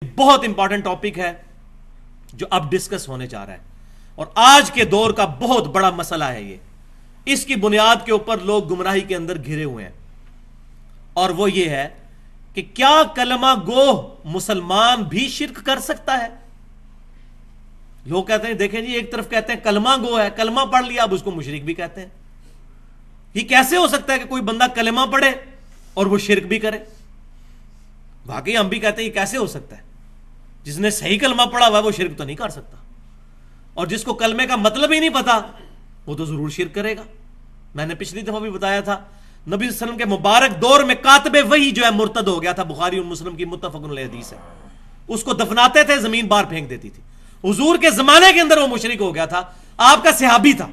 بہت important topic ہے جو اب ڈسکس ہونے جا رہا ہے اور آج کے دور کا بہت بڑا مسئلہ ہے یہ. اس کی بنیاد کے اوپر لوگ گمراہی کے اندر گھرے ہوئے ہیں اور وہ یہ ہے کہ کیا کلمہ گو مسلمان بھی شرک کر سکتا ہے؟ لوگ کہتے ہیں دیکھیں جی، ایک طرف کہتے ہیں کلمہ گو ہے، کلمہ پڑھ لیا، اب اس کو مشرک بھی کہتے ہیں. یہ کیسے ہو سکتا ہے کہ کوئی بندہ کلمہ پڑھے اور وہ شرک بھی کرے؟ واقعی ہم بھی کہتے ہیں یہ کیسے ہو سکتا ہے؟ جس نے صحیح کلمہ پڑھا ہوا ہے وہ شرک تو نہیں کر سکتا، اور جس کو کلمے کا مطلب ہی نہیں پتا وہ تو ضرور شرک کرے گا. میں نے پچھلی دفعہ بھی بتایا تھا، نبی صلی اللہ علیہ وسلم کے مبارک دور میں کاتب وحی جو ہے مرتد ہو گیا تھا. بخاری اور مسلم کی متفق علیہ حدیث ہے. اس کو دفناتے تھے، زمین باہر پھینک دیتی تھی. حضور کے زمانے کے اندر وہ مشرک ہو گیا تھا. آپ کا صحابی تھا،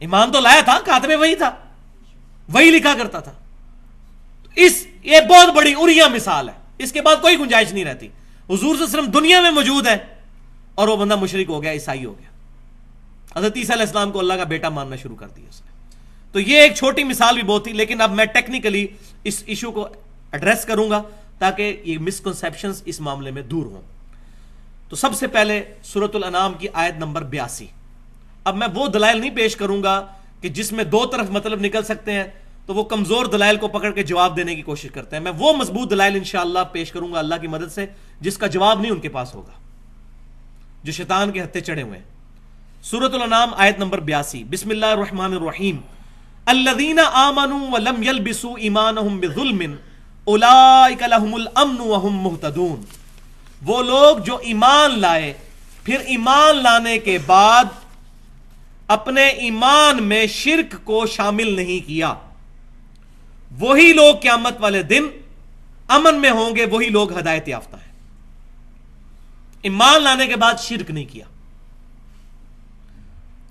ایمان تو لایا تھا، کاتب وحی تھا، وہی لکھا کرتا تھا. یہ بہت بڑی اوریا مثال ہے، اس کے بعد کوئی گنجائش نہیں رہتی. حضور صلی اللہ علیہ وسلم دنیا میں موجود ہے اور وہ بندہ مشرک ہو گیا، عیسائی ہو گیا. حضرت عیسیٰ علیہ السلام کو اللہ کا بیٹا ماننا شروع کر دیا اس نے. تو یہ ایک چھوٹی مثال بھی بہت تھی، لیکن اب میں ٹیکنیکلی اس ایشو کو ایڈریس کروں گا تاکہ یہ مسکنسیپشنز اس معاملے میں دور ہوں. تو سب سے پہلے سورۃ الانعام کی آیت نمبر 82. اب میں وہ دلائل نہیں پیش کروں گا کہ جس میں دو طرف مطلب نکل سکتے ہیں، تو وہ کمزور دلائل کو پکڑ کے جواب دینے کی کوشش کرتے ہیں. میں وہ مضبوط دلائل انشاءاللہ پیش کروں گا اللہ کی مدد سے جس کا جواب نہیں ان کے پاس ہوگا، جو شیطان کے ہتھے چڑھے ہوئے ہیں. سورۃ الانعام آیت نمبر 82. بسم اللہ الرحمن الرحیم. الذین آمنوا ولم یلبسوا ایمانہم بظلم اولئک لہم الامن وہم مہتدون. وہ لوگ جو ایمان لائے پھر ایمان لانے کے بعد اپنے ایمان میں شرک کو شامل نہیں کیا، وہی لوگ قیامت والے دن امن میں ہوں گے، وہی لوگ ہدایت یافتہ ہیں. ایمان لانے کے بعد شرک نہیں کیا.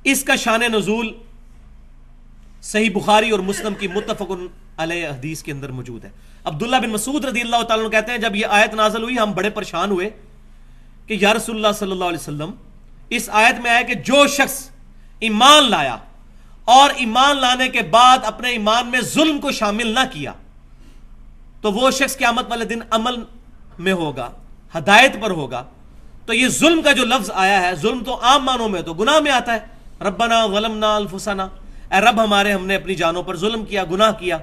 اس کا شان نزول صحیح بخاری اور مسلم کی متفق علیہ حدیث کے اندر موجود ہے. عبداللہ بن مسعود رضی اللہ تعالیٰ عنہ کہتے ہیں جب یہ آیت نازل ہوئی ہم بڑے پریشان ہوئے کہ یا رسول اللہ صلی اللہ علیہ وسلم، اس آیت میں آیا کہ جو شخص ایمان لایا اور ایمان لانے کے بعد اپنے ایمان میں ظلم کو شامل نہ کیا تو وہ شخص قیامت والے دن عمل میں ہوگا، ہدایت پر ہوگا. تو یہ ظلم کا جو لفظ آیا ہے، ظلم تو عام معنوں میں تو گناہ میں آتا ہے. ربنا ظلمنا انفسنا، اے رب ہمارے ہم نے اپنی جانوں پر ظلم کیا، گناہ کیا.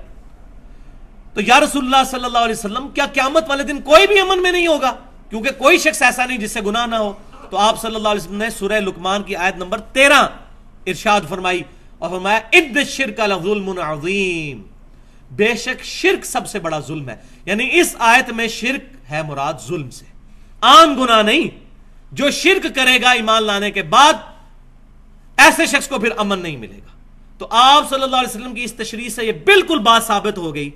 تو یا رسول اللہ صلی اللہ علیہ وسلم، کیا قیامت والے دن کوئی بھی امن میں نہیں ہوگا؟ کیونکہ کوئی شخص ایسا نہیں جس سے گناہ نہ ہو. تو آپ صلی اللہ علیہ وسلم نے سورہ لقمان کی آیت نمبر 13 ارشاد فرمائی اور فرمایا ان الشرک لظلم عظیم، بے شک شرک سب سے بڑا ظلم ہے. یعنی اس آیت میں شرک ہے مراد ظلم سے، عام گناہ نہیں. جو شرک کرے گا ایمان لانے کے بعد ایسے شخص کو پھر امن نہیں ملے گا. تو آپ صلی اللہ علیہ وسلم کی اس تشریح سے یہ بالکل بات ثابت ہو گئی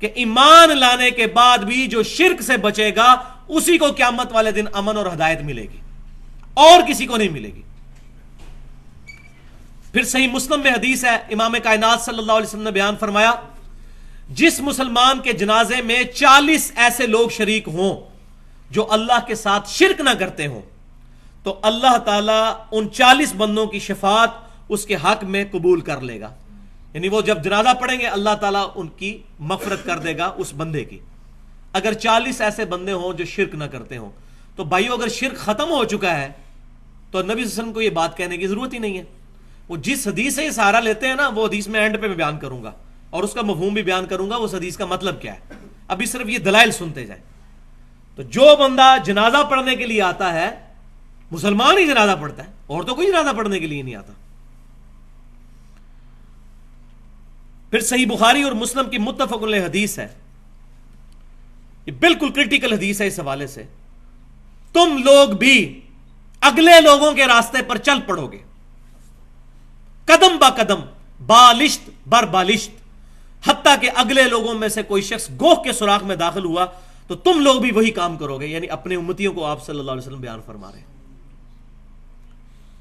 کہ ایمان لانے کے بعد بھی جو شرک سے بچے گا اسی کو قیامت والے دن امن اور ہدایت ملے گی، اور کسی کو نہیں ملے گی. پھر صحیح مسلم میں حدیث ہے، امام کائنات صلی اللہ علیہ وسلم نے بیان فرمایا جس مسلمان کے جنازے میں 40 ایسے لوگ شریک ہوں جو اللہ کے ساتھ شرک نہ کرتے ہوں تو اللہ تعالیٰ ان 40 بندوں کی شفاعت اس کے حق میں قبول کر لے گا. یعنی وہ جب جنازہ پڑھیں گے اللہ تعالیٰ ان کی مغفرت کر دے گا اس بندے کی، اگر 40 ایسے بندے ہوں جو شرک نہ کرتے ہوں. تو بھائیو، اگر شرک ختم ہو چکا ہے تو نبی صلی اللہ علیہ وسلم کو یہ بات کہنے کی ضرورت ہی نہیں ہے. وہ جس حدیث سے یہ سہارا لیتے ہیں نا، وہ حدیث میں اینڈ پہ میں بیان کروں گا اور اس کا مفہوم بھی بیان کروں گا، اس حدیث کا مطلب کیا ہے. ابھی صرف یہ دلائل سنتے جائیں. تو جو بندہ جنازہ پڑھنے کے لیے آتا ہے، مسلمان ہی جنازہ پڑھتا ہے، اور تو کوئی جنازہ پڑھنے کے لیے نہیں آتا. پھر صحیح بخاری اور مسلم کی متفق علیہ حدیث ہے، یہ بالکل کرٹیکل حدیث ہے اس حوالے سے. تم لوگ بھی اگلے لوگوں کے راستے پر چل پڑو گے، قدم با قدم، بالشت بر بالشت، حتیٰ کہ اگلے لوگوں میں سے کوئی شخص گوہ کے سوراخ میں داخل ہوا تو تم لوگ بھی وہی کام کرو گے. یعنی اپنے امتیوں کو آپ صلی اللہ علیہ وسلم بیان فرما رہے ہیں.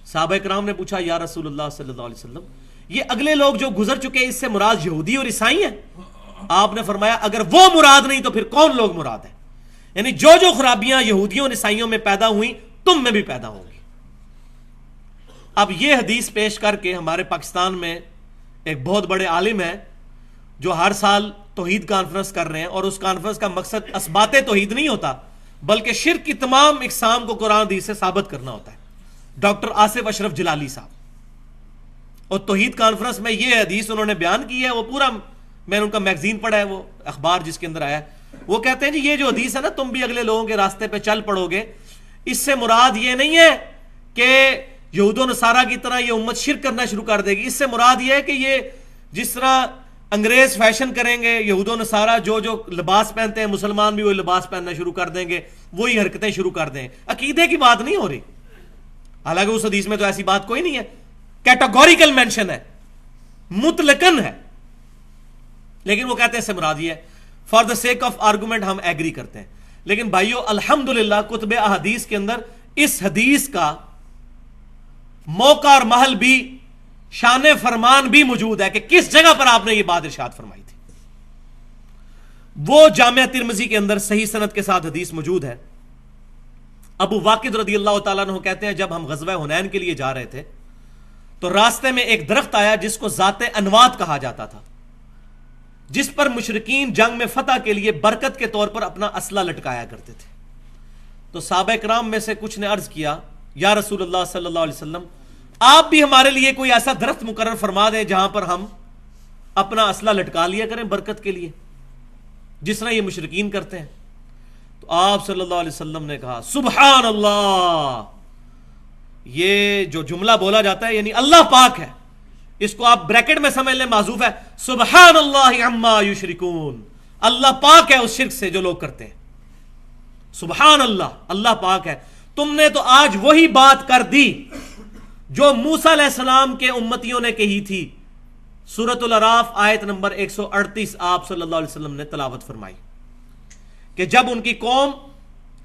صحابہ کرام نے پوچھا یا رسول اللہ صلی اللہ علیہ وسلم، یہ اگلے لوگ جو گزر چکے اس سے مراد یہودی اور عیسائی ہیں؟ آپ نے فرمایا اگر وہ مراد نہیں تو پھر کون لوگ مراد ہیں؟ یعنی جو خرابیاں یہودیوں اور عیسائیوں میں پیدا ہوئیں تم میں بھی پیدا ہوں گی. اب یہ حدیث پیش کر کے ہمارے پاکستان میں ایک بہت بڑے عالم ہیں جو ہر سال توحید کانفرنس کر رہے ہیں، اور اس کانفرنس کا مقصد اثبات توحید نہیں ہوتا بلکہ شرک کی تمام اقسام کو قرآن حدیث سے ثابت کرنا ہوتا ہے. ڈاکٹر آصف اشرف جلالی صاحب، اور توحید کانفرنس میں یہ حدیث انہوں نے بیان کی ہے، وہ پورا میں نے ان کا میگزین پڑھا ہے، وہ اخبار جس کے اندر آیا ہے. وہ کہتے ہیں جی یہ جو حدیث ہے نا، تم بھی اگلے لوگوں کے راستے پہ چل پڑو گے، اس سے مراد یہ نہیں ہے کہ یہود و نصارہ کی طرح یہ امت شرک کرنا شروع کر دے گی. اس سے مراد یہ ہے کہ یہ جس طرح انگریز فیشن کریں گے، یہود و نصارہ جو لباس پہنتے ہیں، مسلمان بھی وہی لباس پہننا شروع کر دیں گے، وہی حرکتیں شروع کر دیں. عقیدے کی بات نہیں ہو رہی، حالانکہ اس حدیث میں تو ایسی بات کوئی نہیں ہے، کیٹاگوریکل مینشن ہے، مطلقاً ہے. لیکن وہ کہتے ہیں اس سے مراد یہ ہے. For the sake of argument ہم ایگری کرتے ہیں. لیکن بھائیو الحمدللہ کتب احادیث کے اندر اس حدیث کا موقع اور محل بھی، شان فرمان بھی موجود ہے کہ کس جگہ پر آپ نے یہ بات ارشاد فرمائی تھی. وہ جامعہ ترمذی کے اندر صحیح سند کے ساتھ حدیث موجود ہے. ابو واقد رضی اللہ تعالیٰ عنہ کہتے ہیں جب ہم غزوہ حنین کے لیے جا رہے تھے تو راستے میں ایک درخت آیا جس کو ذات انوات کہا جاتا تھا، جس پر مشرکین جنگ میں فتح کے لیے برکت کے طور پر اپنا اسلحہ لٹکایا کرتے تھے. تو صحابہ کرام میں سے کچھ نے عرض کیا یا رسول اللہ صلی اللہ علیہ وسلم، آپ بھی ہمارے لیے کوئی ایسا درخت مقرر فرما دیں جہاں پر ہم اپنا اسلحہ لٹکا لیا کریں برکت کے لیے، جس طرح یہ مشرکین کرتے ہیں. تو آپ صلی اللہ علیہ وسلم نے کہا سبحان اللہ. یہ جو جملہ بولا جاتا ہے یعنی اللہ پاک ہے، اس کو آپ بریکٹ میں سمجھ لیں، معذوف ہے سبحان اللہ عما یشرکون. اللہ پاک ہے اس شرک سے جو لوگ کرتے ہیں. سبحان اللہ، اللہ پاک ہے. تم نے تو آج وہی بات کر دی جو موسیٰ علیہ السلام کے امتیوں نے کہی تھی. سورۃ الاعراف آیت نمبر 138 آپ صلی اللہ علیہ وسلم نے تلاوت فرمائی کہ جب ان کی قوم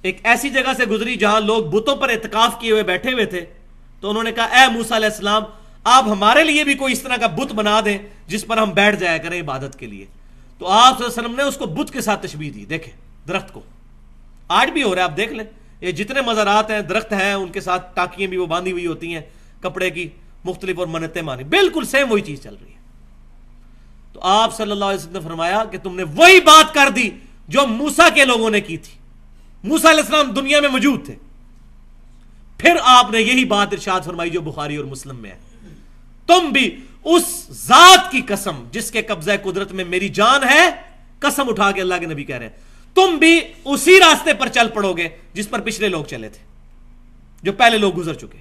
ایک ایسی جگہ سے گزری جہاں لوگ بتوں پر اعتکاف کیے ہوئے بیٹھے ہوئے تھے تو انہوں نے کہا اے موسیٰ علیہ السلام، آپ ہمارے لیے بھی کوئی اس طرح کا بت بنا دیں جس پر ہم بیٹھ جایا کریں عبادت کے لیے. تو آپ صلی اللہ علیہ وسلم نے اس کو بت کے ساتھ تشبیہ دی. دیکھیں درخت کو آج بھی ہو رہا ہے، آپ دیکھ لیں یہ جتنے مزارات ہیں درخت ہیں ان کے ساتھ ٹاکیاں بھی وہ باندھی ہوئی ہوتی ہیں کپڑے کی مختلف اور منتیں مانی، بالکل سیم وہی چیز چل رہی ہے. تو آپ صلی اللہ علیہ وسلم نے فرمایا کہ تم نے وہی بات کر دی جو موسیٰ کے لوگوں نے کی تھی. موسیٰ علیہ السلام دنیا میں موجود تھے، پھر آپ نے یہی بات ارشاد فرمائی جو بخاری اور مسلم میں ہے، تم بھی اس ذات کی قسم جس کے قبضہ قدرت میں میری جان ہے، قسم اٹھا کے اللہ کے نبی کہہ رہے ہیں، تم بھی اسی راستے پر چل پڑو گے جس پر پچھلے لوگ چلے تھے، جو پہلے لوگ گزر چکے.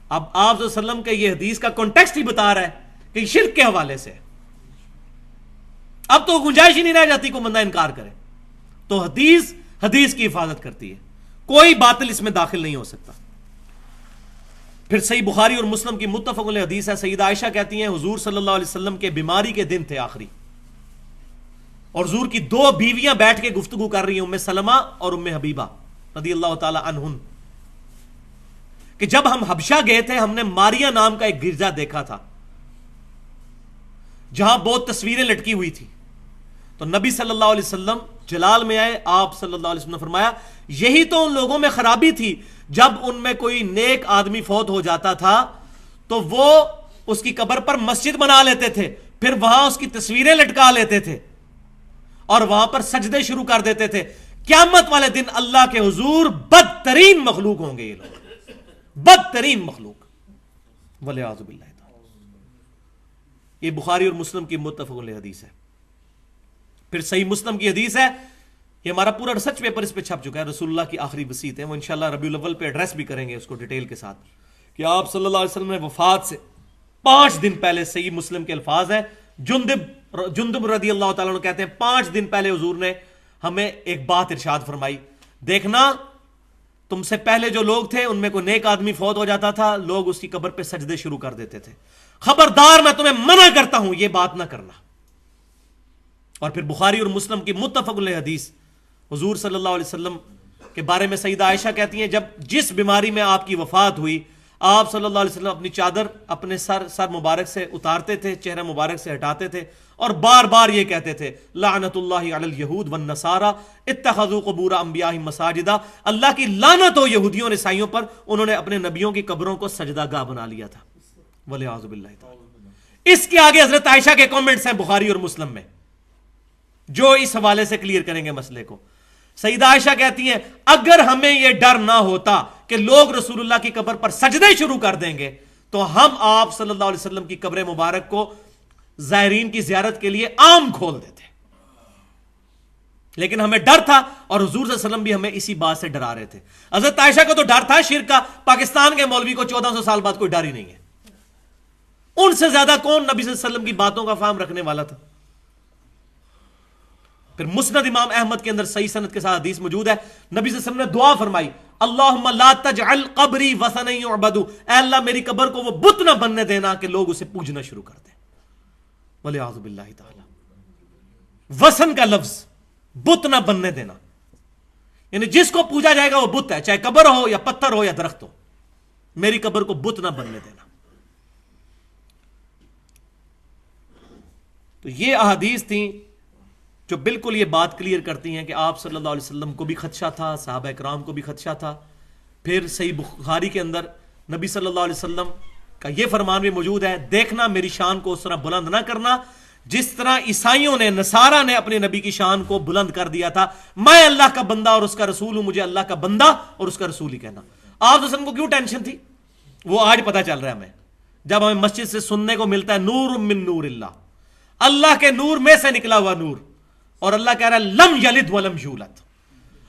اب آپ صلی اللہ علیہ وسلم کے یہ حدیث کا کانٹیکسٹ ہی بتا رہا ہے کہ شرک کے حوالے سے اب تو گنجائش ہی نہیں رہ جاتی کو بندہ انکار کرے. تو حدیث کی حفاظت کرتی ہے، کوئی باطل اس میں داخل نہیں ہو سکتا. پھر صحیح بخاری اور مسلم کی متفق علیہ حدیث ہے، سیدہ عائشہ کہتی ہیں حضور صلی اللہ علیہ وسلم کے بیماری کے دن تھے آخری، اور حضور کی دو بیویاں بیٹھ کے گفتگو کر رہی ہیں، ام سلمہ اور ام حبیبہ رضی اللہ تعالی عنہن، کہ جب ہم حبشہ گئے تھے ہم نے ماریا نام کا ایک گرجا دیکھا تھا جہاں بہت تصویریں لٹکی ہوئی تھی. تو نبی صلی اللہ علیہ وسلم جلال میں آئے، آپ صلی اللہ علیہ وسلم نے فرمایا یہی تو ان لوگوں میں خرابی تھی، جب ان میں کوئی نیک آدمی فوت ہو جاتا تھا تو وہ اس کی قبر پر مسجد بنا لیتے تھے، پھر وہاں اس کی تصویریں لٹکا لیتے تھے اور وہاں پر سجدے شروع کر دیتے تھے. قیامت والے دن اللہ کے حضور بدترین مخلوق ہوں گے یہ لوگ، بدترین مخلوق، والعیاذ باللہ. یہ بخاری اور مسلم کی متفق علیہ حدیث ہے. پھر صحیح مسلم کی حدیث ہے، یہ ہمارا پورا ریسرچ پیپر اس پہ چھپ چکا ہے، رسول اللہ کی آخری وصیت ہے، وہ انشاءاللہ ربیع الاول پہ ایڈریس بھی کریں گے اس کو ڈیٹیل کے ساتھ، کہ آپ صلی اللہ علیہ وسلم نے وفات سے 5 دن پہلے، صحیح مسلم کے الفاظ ہیں، جندب رضی اللہ تعالیٰ عنہ کہتے ہیں 5 دن پہلے حضور نے ہمیں ایک بات ارشاد فرمائی، دیکھنا تم سے پہلے جو لوگ تھے ان میں کوئی نیک آدمی فوت ہو جاتا تھا، لوگ اس کی قبر پہ سجدے شروع کر دیتے تھے، خبردار میں تمہیں منع کرتا ہوں یہ بات نہ کرنا. اور پھر بخاری اور مسلم کی متفق علیہ حدیث، حضور صلی اللہ علیہ وسلم کے بارے میں سیدہ عائشہ کہتی ہیں جب جس بیماری میں آپ کی وفات ہوئی آپ صلی اللہ علیہ وسلم اپنی چادر اپنے سر مبارک سے اتارتے تھے، چہرہ مبارک سے ہٹاتے تھے اور بار بار یہ کہتے تھے لعنت اللہ علی الیہود والنصارى اتخذوا قبور انبیائہم مساجدا، اللہ کی لعنت ہو یہودیوں اور عیسائیوں پر، انہوں نے اپنے نبیوں کی قبروں کو سجدہ گاہ بنا لیا تھا. والعیاذ باللہ تعالی. اس کے آگے حضرت عائشہ کے کامنٹس ہیں بخاری اور مسلم میں جو اس حوالے سے کلیئر کریں گے مسئلے کو. سیدہ عائشہ کہتی ہیں اگر ہمیں یہ ڈر نہ ہوتا کہ لوگ رسول اللہ کی قبر پر سجدے شروع کر دیں گے تو ہم آپ صلی اللہ علیہ وسلم کی قبر مبارک کو زائرین کی زیارت کے لیے عام کھول دیتے، لیکن ہمیں ڈر تھا، اور حضور صلی اللہ علیہ وسلم بھی ہمیں اسی بات سے ڈرا رہے تھے۔ حضرت عائشہ کو تو ڈر تھا شرک کا، پاکستان کے مولوی کو 1400 سال بعد کوئی ڈر ہی نہیں ہے۔ ان سے زیادہ کون نبی صلی اللہ علیہ وسلم کی باتوں کا فہم رکھنے والا تھا؟ پھر مسند امام احمد کے اندر صحیح سند کے ساتھ حدیث موجود ہے، نبی صلی اللہ علیہ وسلم نے دعا فرمائی اللہم لا تجعل قبری وثنا یعبد، اے اللہ میری قبر کو وہ بت نہ بننے دینا کہ لوگ اسے پوجنا شروع کر دیں۔ والعیاذ باللہ تعالی، وثن کا لفظ بت نہ بننے دینا، یعنی جس کو پوجا جائے گا وہ بت ہے، چاہے قبر ہو یا پتھر ہو یا درخت ہو، میری قبر کو بت نہ بننے دینا۔ تو یہ احادیث تھیں جو بالکل یہ بات کلیئر کرتی ہیں کہ آپ صلی اللہ علیہ وسلم کو بھی خدشہ تھا، صحابہ کرام کو بھی خدشہ تھا۔ پھر صحیح بخاری کے اندر نبی صلی اللہ علیہ وسلم کا یہ فرمان بھی موجود ہے، دیکھنا میری شان کو اس طرح بلند نہ کرنا جس طرح عیسائیوں نے، نصارہ نے اپنے نبی کی شان کو بلند کر دیا تھا، میں اللہ کا بندہ اور اس کا رسول ہوں، مجھے اللہ کا بندہ اور اس کا رسول ہی کہنا۔ آپ وسلم کو کیوں ٹینشن تھی؟ وہ آج پتہ چل رہا ہے ہمیں، جب ہمیں مسجد سے سننے کو ملتا ہے نور من نور اللہ، اللہ کے نور میں سے نکلا ہوا نور، اور اللہ کہہ رہا ہے لم یلد ولم یولد،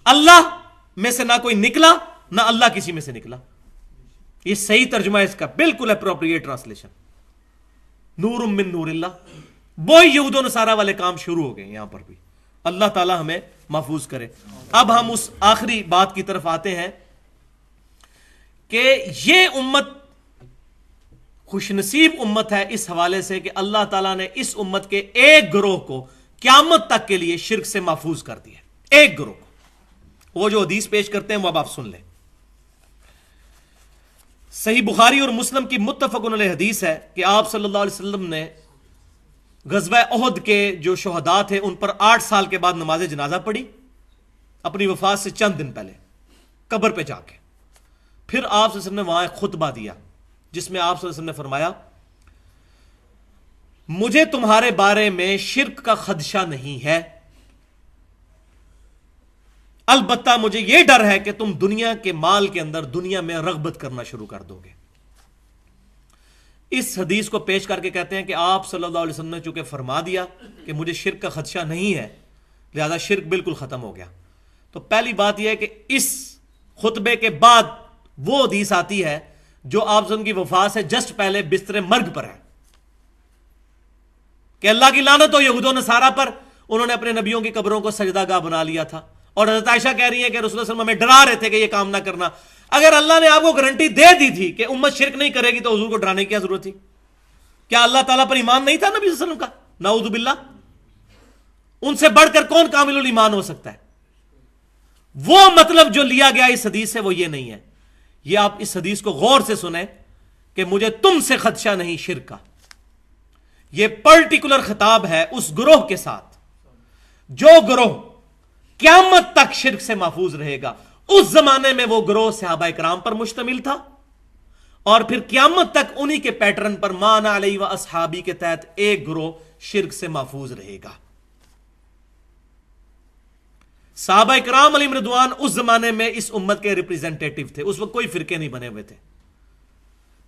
اللہ میں سے نہ کوئی نکلا نہ اللہ کسی میں سے نکلا۔ یہ صحیح ترجمہ ہے اس کا، بالکل اپروپریٹ ٹرانسلیشن، نور من نور اللہ۔ وہی یہود و نصارہ والے کام شروع ہو گئے یہاں پر بھی، اللہ تعالی ہمیں محفوظ کرے۔ اب ہم اس آخری بات کی طرف آتے ہیں کہ یہ امت خوش نصیب امت ہے اس حوالے سے کہ اللہ تعالیٰ نے اس امت کے ایک گروہ کو قیامت تک کے لیے شرک سے محفوظ کر دیا، ایک گروہ کو۔ وہ جو حدیث پیش کرتے ہیں وہ اب آپ سن لیں۔ صحیح بخاری اور مسلم کی متفق علیہ حدیث ہے کہ آپ صلی اللہ علیہ وسلم نے غزوہ احد کے جو شہداء تھے ان پر 8 سال کے بعد نماز جنازہ پڑھی، اپنی وفات سے چند دن پہلے قبر پہ جا کے۔ پھر آپ صلی اللہ علیہ وسلم نے وہاں ایک خطبہ دیا جس میں آپ صلی اللہ علیہ وسلم نے فرمایا مجھے تمہارے بارے میں شرک کا خدشہ نہیں ہے، البتہ مجھے یہ ڈر ہے کہ تم دنیا کے مال کے اندر دنیا میں رغبت کرنا شروع کر دو گے۔ اس حدیث کو پیش کر کے کہتے ہیں کہ آپ صلی اللہ علیہ وسلم نے چونکہ فرما دیا کہ مجھے شرک کا خدشہ نہیں ہے، لہذا شرک بالکل ختم ہو گیا۔ تو پہلی بات یہ ہے کہ اس خطبے کے بعد وہ حدیث آتی ہے جو آپ صلی اللہ علیہ وسلم کی وفات سے جسٹ پہلے بستر مرگ پر ہے کہ اللہ کی لعنت ہو یہود و نصارہ پر، انہوں نے اپنے نبیوں کی قبروں کو سجدہ گاہ بنا لیا تھا، اور حضرت عائشہ کہہ رہی ہیں کہ رسول اللہ صلی اللہ علیہ وسلم ہمیں ڈرا رہے تھے کہ یہ کام نہ کرنا۔ اگر اللہ نے آپ کو گارنٹی دے دی تھی کہ امت شرک نہیں کرے گی تو حضور کو ڈرانے کی کیا ضرورت تھی؟ کیا اللہ تعالیٰ پر ایمان نہیں تھا نبی صلی اللہ علیہ وسلم کا؟ نعوذ باللہ، ان سے بڑھ کر کون کامل الایمان ہو سکتا ہے؟ وہ مطلب جو لیا گیا اس حدیث سے وہ یہ نہیں ہے۔ یہ آپ اس حدیث کو غور سے سنیں کہ مجھے تم سے خدشہ نہیں شرک کا، یہ پرٹیکولر خطاب ہے اس گروہ کے ساتھ جو گروہ قیامت تک شرک سے محفوظ رہے گا۔ اس زمانے میں وہ گروہ صحابہ کرام پر مشتمل تھا، اور پھر قیامت تک انہی کے پیٹرن پر مان علی و اصحابی کے تحت ایک گروہ شرک سے محفوظ رہے گا۔ صحابہ کرام علیہم رضوان اس زمانے میں اس امت کے ریپریزنٹیٹو تھے، اس وقت کوئی فرقے نہیں بنے ہوئے تھے۔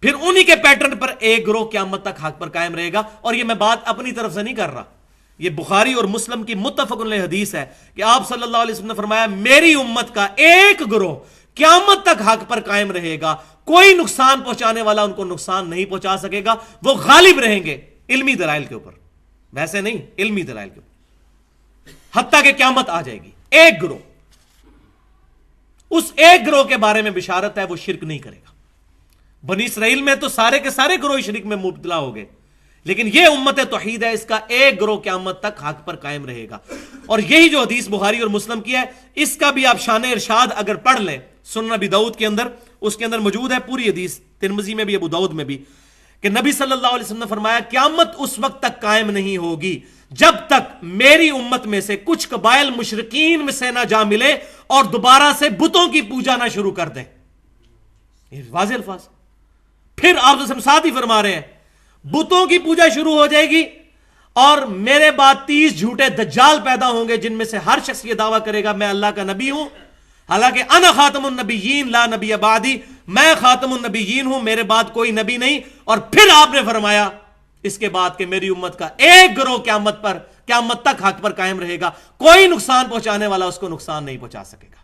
پھر انہی کے پیٹرن پر ایک گروہ قیامت تک حق پر قائم رہے گا، اور یہ میں بات اپنی طرف سے نہیں کر رہا، یہ بخاری اور مسلم کی متفق علیہ حدیث ہے کہ آپ صلی اللہ علیہ وسلم نے فرمایا میری امت کا ایک گروہ قیامت تک حق پر قائم رہے گا، کوئی نقصان پہنچانے والا ان کو نقصان نہیں پہنچا سکے گا، وہ غالب رہیں گے علمی دلائل کے اوپر، ویسے نہیں، علمی دلائل کے اوپر، حتیٰ کہ قیامت آ جائے گی۔ ایک گروہ، اس ایک گروہ کے بارے میں بشارت ہے وہ شرک نہیں کرے گا۔ بنی اسرائیل میں تو سارے کے سارے گروہ شرک میں مبتلا ہو گئے، لیکن یہ امت توحید ہے، اس کا ایک گروہ قیامت تک حق پر قائم رہے گا۔ اور یہی جو حدیث بخاری اور مسلم کی ہے، اس کا بھی آپ شان ارشاد اگر پڑھ لیں سنن ابی داؤد کے اندر، اس کے اندر موجود ہے پوری حدیث، ترمذی میں بھی ابو داؤد میں بھی، کہ نبی صلی اللہ علیہ وسلم نے فرمایا قیامت اس وقت تک قائم نہیں ہوگی جب تک میری امت میں سے کچھ قبائل مشرکین میں سے نہ جا ملے اور دوبارہ سے بتوں کی پوجا نہ شروع کر دیں۔ یہ واضح الفاظ۔ پھر آپ ساتھ ہی فرما رہے ہیں بتوں کی پوجا شروع ہو جائے گی اور میرے بعد 30 جھوٹے دجال پیدا ہوں گے جن میں سے ہر شخص یہ دعویٰ کرے گا میں اللہ کا نبی ہوں، حالانکہ انا خاتم النبیین لا نبی بعدی، میں خاتم النبیین ہوں، میرے بعد کوئی نبی نہیں۔ اور پھر آپ نے فرمایا اس کے بعد کہ میری امت کا ایک گروہ قیامت تک حق پر قائم رہے گا، کوئی نقصان پہنچانے والا اس کو نقصان نہیں پہنچا سکے گا۔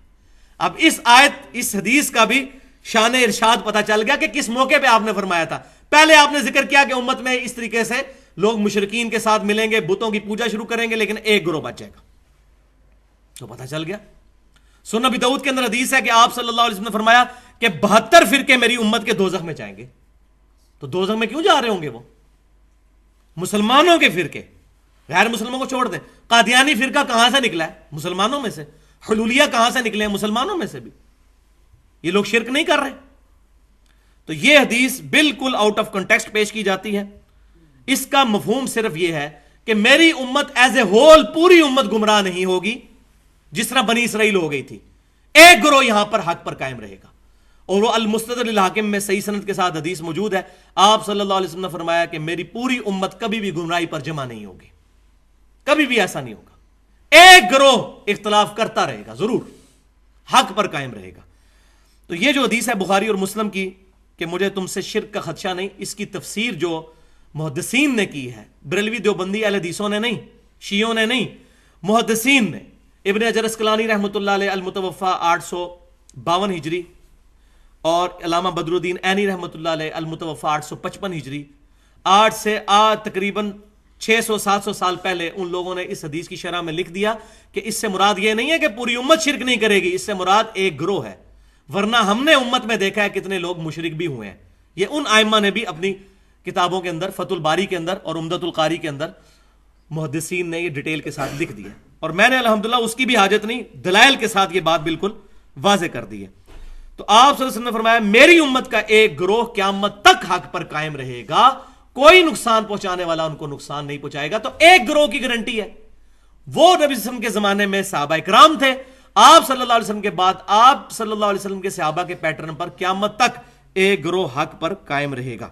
اب اس آیت، اس حدیث کا بھی شان ارشاد پتہ چل گیا کہ کس موقع پہ آپ نے فرمایا تھا۔ پہلے آپ نے ذکر کیا کہ امت میں اس طریقے سے لوگ مشرکین کے ساتھ ملیں گے، بتوں کی پوجا شروع کریں گے، لیکن ایک گروہ بچ جائے گا، تو پتہ چل گیا۔ سنن ابی داؤد کے اندر حدیث ہے کہ آپ صلی اللہ علیہ وسلم نے فرمایا کہ 72 فرقے میری امت کے دوزخ میں جائیں گے۔ تو دوزخ میں کیوں جا رہے ہوں گے وہ؟ مسلمانوں کے فرقے، غیر مسلموں کو چھوڑ دیں۔ قادیانی فرقہ کہاں سے نکلا ہے؟ مسلمانوں میں سے۔ حلولیہ کہاں سے نکلے ہیں؟ مسلمانوں میں سے بھی۔ یہ لوگ شرک نہیں کر رہے۔ تو یہ حدیث بالکل آؤٹ آف کنٹیکسٹ پیش کی جاتی ہے۔ اس کا مفہوم صرف یہ ہے کہ میری امت ایز اے ہول، پوری امت گمراہ نہیں ہوگی جس طرح بنی اسرائیل ہو گئی تھی۔ ایک گروہ یہاں پر حق پر قائم رہے گا، اور وہ المستدرک للحاکم میں صحیح سند کے ساتھ حدیث موجود ہے۔ آپ صلی اللہ علیہ وسلم نے فرمایا کہ میری پوری امت کبھی بھی گمراہی پر جمع نہیں ہوگی، کبھی بھی ایسا نہیں ہوگا۔ ایک گروہ اختلاف کرتا رہے گا، ضرور حق پر قائم رہے گا۔ تو یہ جو حدیث ہے بخاری اور مسلم کی کہ مجھے تم سے شرک کا خدشہ نہیں، اس کی تفسیر جو محدثین نے کی ہے، بریلوی دیوبندی اہل حدیثوں نے نہیں، شیعوں نے نہیں، محدثین نے۔ ابن حجر اسقلانی رحمۃ اللہ علیہ المتوفی 852 ہجری، اور علامہ بدر الدین عینی رحمۃ اللہ علیہ المتوفی 855 ہجری، 8 سے تقریباً 600-700 سال پہلے ان لوگوں نے اس حدیث کی شرح میں لکھ دیا کہ اس سے مراد یہ نہیں ہے کہ پوری امت شرک نہیں کرے گی، اس سے مراد ایک گروہ ہے۔ ورنہ ہم نے امت میں دیکھا ہے کتنے لوگ مشرک بھی ہوئے ہیں۔ یہ ان ائمہ نے بھی اپنی کتابوں کے اندر، فتح الباری کے اندر اور عمدۃ القاری کے اندر، محدثین نے یہ ڈیٹیل کے ساتھ لکھ دیا، اور میں نے الحمدللہ اس کی بھی حاجت نہیں، دلائل کے ساتھ یہ بات بالکل واضح کر دی ہے۔ تو آپ صلی اللہ علیہ وسلم نے فرمایا میری امت کا ایک گروہ قیامت تک حق پر قائم رہے گا، کوئی نقصان پہنچانے والا ان کو نقصان نہیں پہنچائے گا۔ تو ایک گروہ کی گارنٹی ہے، وہ نبی صلی اللہ علیہ وسلم کے زمانے میں صحابہ کرام تھے، آپ صلی اللہ علیہ وسلم کے بعد آپ صلی اللہ علیہ وسلم کے صحابہ کے پیٹرن پر قیامت تک ایک گروہ حق پر قائم رہے گا۔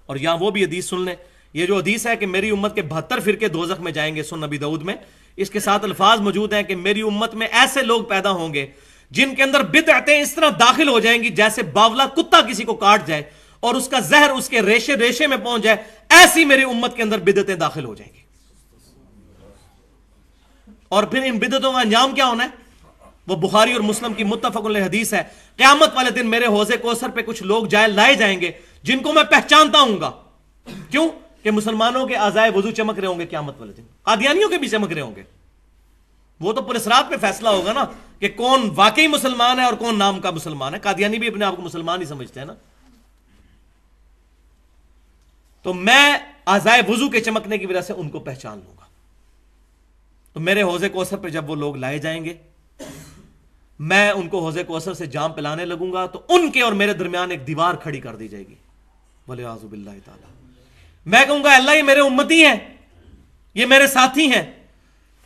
اور یہاں وہ بھی حدیث سن لیں، یہ جو حدیث ہے کہ میری امت کے 72 فرقے دوزخ میں جائیں گے، سنن ابی داؤد میں، اس کے ساتھ الفاظ موجود ہیں کہ میری امت میں ایسے لوگ پیدا ہوں گے جن کے اندر بدعتیں اس طرح داخل ہو جائیں گی جیسے باولا کتا کسی کو کاٹ جائے اور اس کا زہر اس کے ریشے ریشے میں پہنچ جائے، ایسی میری امت کے اندر بدعتیں داخل ہو جائیں گی۔ اور پھر ان بدعتوں کا انجام کیا ہونا ہے؟ وہ بخاری اور مسلم کی متفق علیہ حدیث ہے، قیامت والے دن میرے حوض کوثر پہ کچھ لوگ لائے جائیں گے جن کو میں پہچانتا ہوں گا۔ کیوں؟ کہ مسلمانوں کے اعضائے وضو چمک رہے ہوں گے قیامت والے دن، قادیانیوں کے بھی چمک رہے ہوں گے۔ وہ تو پرسرات میں فیصلہ ہوگا نا کہ کون واقعی مسلمان ہے اور کون نام کا مسلمان ہے۔ قادیانی بھی اپنے آپ کو مسلمان ہی سمجھتے ہیں نا۔ تو میں اعضائے وضو کے چمکنے کی وجہ سے ان کو پہچان لوں گا۔ تو میرے حوض کوثر پہ جب وہ لوگ لائے جائیں گے، میں ان کو حوض کوثر سے جام پلانے لگوں گا، تو ان کے اور میرے درمیان ایک دیوار کھڑی کر دی جائے گی، وَلِعِیَاذُ بِاللَّهِ تعالی۔ میں کہوں گا اللہ یہ میرے امتی ہیں، یہ میرے ساتھی ہیں۔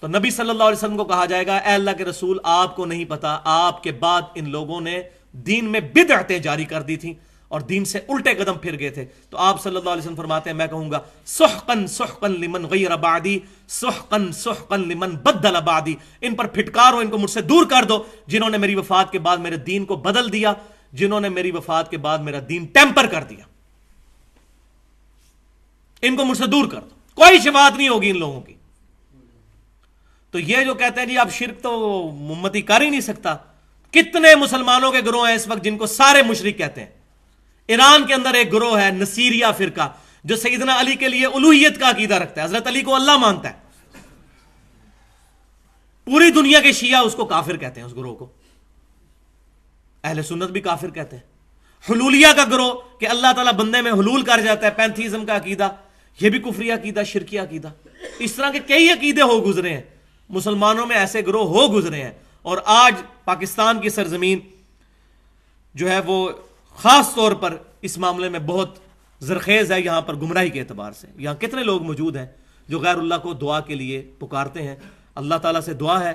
تو نبی صلی اللہ علیہ وسلم کو کہا جائے گا اے اللہ کے رسول، آپ کو نہیں پتا آپ کے بعد ان لوگوں نے دین میں بدعتیں جاری کر دی تھیں اور دین سے الٹے قدم پھر گئے تھے۔ تو آپ صلی اللہ علیہ وسلم فرماتے ہیں میں کہوں گا سحقا سحقا لمن غیر بعدی، سحقا سحقا لمن بدل بعدی، ان پر پھٹکارو، ان کو مجھ سے دور کر دو جنہوں نے میری وفات کے بعد میرے دین کو بدل دیا، جنہوں نے میری وفات کے بعد میرا دین ٹیمپر کر دیا، ان کو مجھ سے دور کر دو، کوئی شفاعت نہیں ہوگی ان لوگوں کی۔ تو یہ جو کہتے ہیں جی اب شرک تو امتی کر ہی نہیں سکتا، کتنے مسلمانوں کے گروہ ہیں اس وقت جن کو سارے مشرک کہتے ہیں۔ ایران کے اندر ایک گروہ ہے نصیریہ فرقہ جو سیدنا علی کے لیے الوہیت کا عقیدہ رکھتا ہے، حضرت علی کو اللہ مانتا ہے۔ پوری دنیا کے شیعہ اس کو کافر کہتے ہیں، اس گروہ کو اہل سنت بھی کافر کہتے ہیں۔ حلولیہ کا گروہ کہ اللہ تعالیٰ بندے میں حلول کر جاتا ہے، پینتھیزم کا عقیدہ، یہ بھی کفری عقیدہ، شرکی عقیدہ۔ اس طرح کے کئی عقیدے ہو گزرے ہیں مسلمانوں میں، ایسے گروہ ہو گزرے ہیں، اور آج پاکستان کی سرزمین جو ہے وہ خاص طور پر اس معاملے میں بہت زرخیز ہے، یہاں پر گمراہی کے اعتبار سے۔ یہاں کتنے لوگ موجود ہیں جو غیر اللہ کو دعا کے لیے پکارتے ہیں۔ اللہ تعالیٰ سے دعا ہے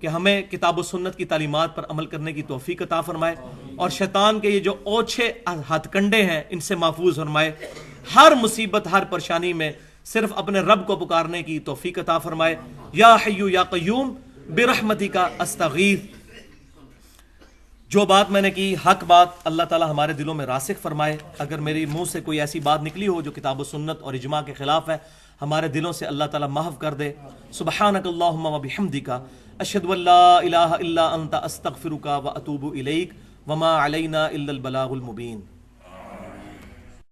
کہ ہمیں کتاب و سنت کی تعلیمات پر عمل کرنے کی توفیق عطا فرمائے، اور شیطان کے یہ جو اوچھے ہتھ کنڈے ہیں ان سے محفوظ فرمائے، ہر مصیبت ہر پریشانی میں صرف اپنے رب کو پکارنے کی توفیق عطا فرمائے. یا حی یا قیوم برحمتک استغیث. جو بات میں نے کی حق بات اللہ تعالی ہمارے دلوں میں راسخ فرمائے. اگر میری منہ سے کوئی ایسی بات نکلی ہو جو کتاب و سنت اور اجماع کے خلاف ہے، ہمارے دلوں سے اللہ تعالی محو کر دے. سبحانک اللہم و بحمدک اشہد ان لا الہ الا انت استغفرک و اتوب الیک وما علینا الا البلاغ المبین.